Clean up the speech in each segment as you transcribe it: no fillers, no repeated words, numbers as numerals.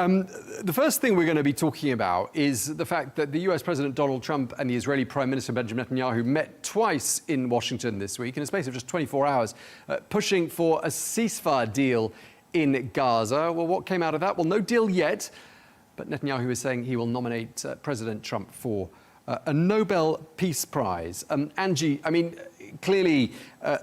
The first thing we're going to be talking about is the fact that the US President Donald Trump and the Israeli Prime Minister Benjamin Netanyahu met twice in Washington this week in a space of just 24 hours, pushing for a ceasefire deal in Gaza. Well, what came out of that? Well, no deal yet, but Netanyahu is saying he will nominate President Trump for a Nobel Peace Prize. Angie, I mean, clearly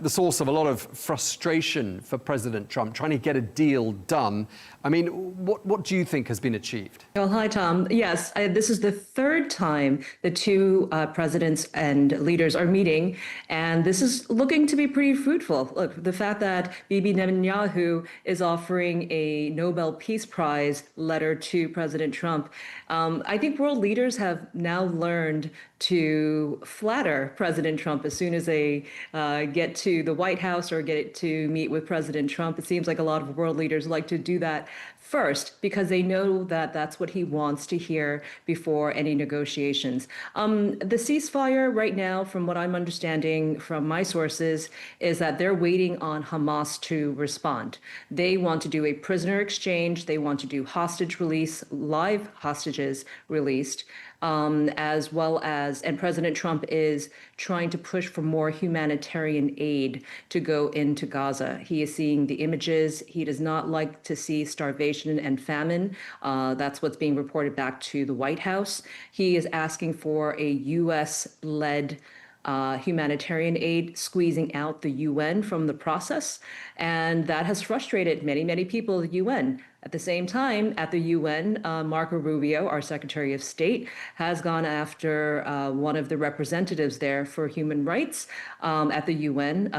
the source of a lot of frustration for President Trump, trying to get a deal done. I mean, what do you think has been achieved? Well, hi, Tom. Yes, this is the third time the two presidents and leaders are meeting, and this is looking to be pretty fruitful. Look, the fact that Bibi Netanyahu is offering a Nobel Peace Prize letter to President Trump, I think world leaders have now learned to flatter President Trump as soon as they get to the White House or get to meet with President Trump. It seems like a lot of world leaders like to do that first because they know that that's what he wants to hear before any negotiations. The ceasefire right now, from what I'm understanding from my sources, is that they're waiting on Hamas to respond. They want to do a prisoner exchange. They want to do hostage release, live hostages released. As well as, and President Trump is trying to push for more humanitarian aid to go into Gaza. He is seeing the images. He does not like to see starvation and famine. That's what's being reported back to the White House. He is asking for a U.S.-led humanitarian aid, squeezing out the UN from the process. And that has frustrated many, many people at the UN. At the same time, at the UN, Marco Rubio, our Secretary of State, has gone after one of the representatives there for human rights at the UN,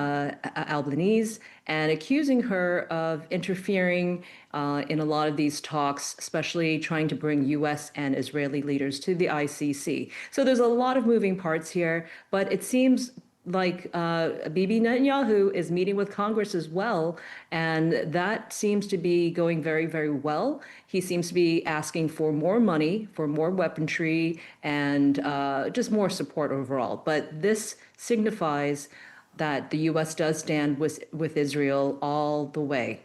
Albanese, and accusing her of interfering in a lot of these talks, especially trying to bring U.S. and Israeli leaders to the ICC. So there's a lot of moving parts here, but it seems like Bibi Netanyahu is meeting with Congress as well, and that seems to be going very, very well. He seems to be asking for more money, for more weaponry, and just more support overall. But this signifies that the U.S. does stand with Israel all the way.